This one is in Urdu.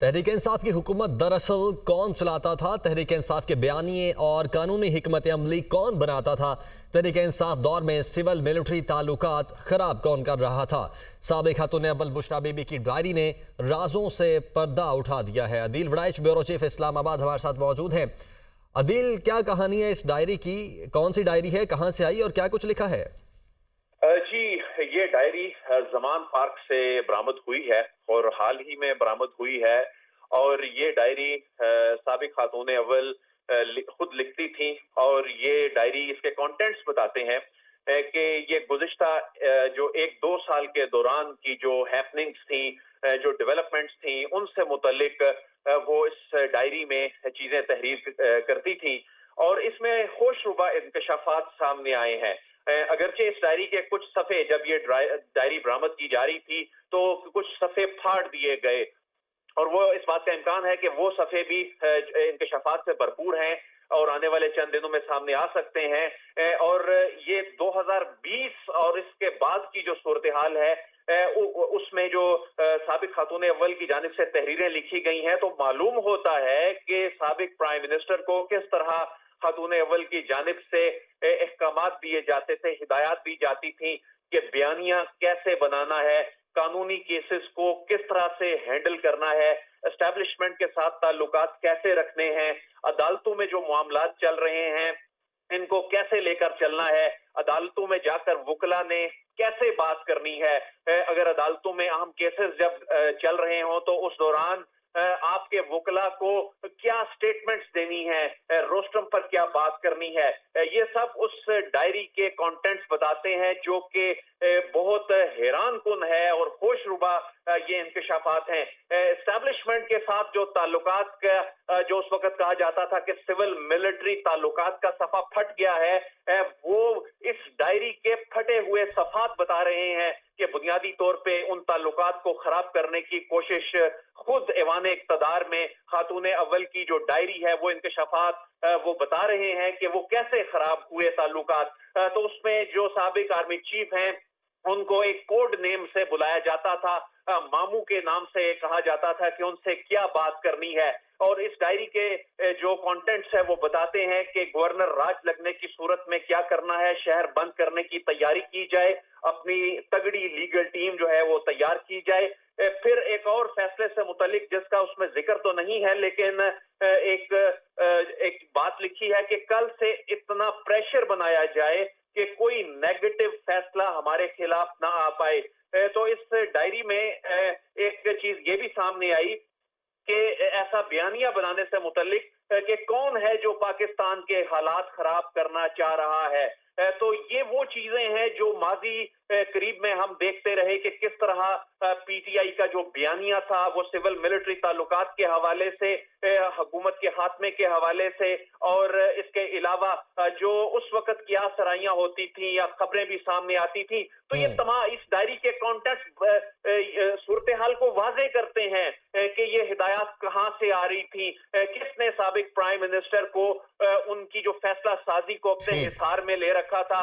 تحریک انصاف کی حکومت دراصل کون چلاتا تھا؟ تحریک انصاف کے بیانیے اور قانونی حکمت عملی کون بناتا تھا؟ تحریک انصاف دور میں سول ملٹری تعلقات خراب کون کر رہا تھا؟ سابق خاتون اول بشرا بی بی کی ڈائری نے رازوں سے پردہ اٹھا دیا ہے۔ عدیل وڑائچ بیورو چیف اسلام آباد ہمارے ساتھ موجود ہیں۔ عدیل، کیا کہانی ہے اس ڈائری کی؟ کون سی ڈائری ہے، کہاں سے آئی اور کیا کچھ لکھا ہے؟ جی، یہ ڈائری زمان پارک سے برآمد ہوئی ہے اور حال ہی میں برآمد ہوئی ہے، اور یہ ڈائری سابق خاتون اول خود لکھتی تھیں، اور یہ ڈائری اس کے کانٹینٹس بتاتے ہیں کہ یہ گزشتہ جو ایک دو سال کے دوران کی جو ہیپننگز تھیں، جو ڈیولپمنٹس تھیں، ان سے متعلق وہ اس ڈائری میں چیزیں تحریر کرتی تھیں، اور اس میں ہوش ربا انکشافات سامنے آئے ہیں۔ اگرچہ اس ڈائری کے کچھ صفحے، جب یہ ڈائری برآمد کی جا رہی تھی تو کچھ صفحے پھاڑ دیے گئے، اور وہ اس بات کا امکان ہے کہ وہ صفحے بھی انکشافات سے بھرپور ہیں اور آنے والے چند دنوں میں سامنے آ سکتے ہیں۔ اور یہ 2020 اور اس کے بعد کی جو صورتحال ہے، اس میں جو سابق خاتون اول کی جانب سے تحریریں لکھی گئی ہیں، تو معلوم ہوتا ہے کہ سابق پرائم منسٹر کو کس طرح خاتون اول کی جانب سے احکامات دیے جاتے تھے، ہدایات دی جاتی تھیں کہ بیانیہ کیسے بنانا ہے، قانونی کیسز کو کس طرح سے ہینڈل کرنا ہے، اسٹیبلشمنٹ کے ساتھ تعلقات کیسے رکھنے ہیں، عدالتوں میں جو معاملات چل رہے ہیں ان کو کیسے لے کر چلنا ہے، عدالتوں میں جا کر وکلا نے کیسے بات کرنی ہے، اگر عدالتوں میں اہم کیسز جب چل رہے ہوں تو اس دوران آپ کے وکلا کو کیا سٹیٹمنٹس دینی ہے، روسٹرم پر کیا بات کرنی ہے، یہ سب اس ڈائری کے کانٹینٹس بتاتے ہیں، جو کہ بہت حیران کن ہے اور ہوش ربا یہ انکشافات ہیں۔ اسٹیبلشمنٹ کے ساتھ جو تعلقات کا جو اس وقت کہا جاتا تھا کہ سول ملٹری تعلقات کا صفحہ پھٹ گیا ہے، وہ اس ڈائری کے پھٹے ہوئے صفحات بتا رہے ہیں کہ بنیادی طور پہ ان تعلقات کو خراب کرنے کی کوشش خود ایوان اقتدار میں خاتون اول کی جو ڈائری ہے، وہ انکشافات وہ بتا رہے ہیں کہ وہ کیسے خراب ہوئے تعلقات۔ تو اس میں جو سابق آرمی چیف ہیں ان کو ایک کوڈ نیم سے بلایا جاتا تھا، مامو کے نام سے کہا جاتا تھا کہ ان سے کیا بات کرنی ہے، اور اس ڈائری کے جو کانٹینٹس ہے وہ بتاتے ہیں کہ گورنر راج لگنے کی صورت میں کیا کرنا ہے، شہر بند کرنے کی تیاری کی جائے، اپنی تگڑی لیگل ٹیم جو ہے وہ تیار کی جائے۔ پھر ایک اور فیصلے سے متعلق جس کا اس میں ذکر تو نہیں ہے، لیکن ایک بات لکھی ہے کہ کل سے اتنا پریشر بنایا جائے کہ کوئی نیگیٹو فیصلہ ہمارے خلاف نہ آ پائے۔ تو اس ڈائری میں ایک چیز یہ بھی سامنے آئی کہ ایسا بیانیہ بنانے سے متعلق کہ کون ہے جو پاکستان کے حالات خراب کرنا چاہ رہا ہے۔ تو یہ وہ چیزیں ہیں جو ماضی قریب میں ہم دیکھتے رہے کہ کس طرح پی ٹی آئی کا جو بیانیہ تھا وہ سول ملٹری تعلقات کے حوالے سے، حکومت کے خاتمے کے حوالے سے، اور اس کے علاوہ جو اس وقت کیا سرائیاں ہوتی تھیں یا خبریں بھی سامنے آتی تھیں، تو یہ تمام اس ڈائری کے کانٹیکٹ صورتحال کو واضح کرتے ہیں کہ یہ ہدایات کہاں سے آ رہی تھی، کس نے سابق پرائم منسٹر کو ان کی جو فیصلہ سازی کو اپنے حصار میں لے رکھا تھا۔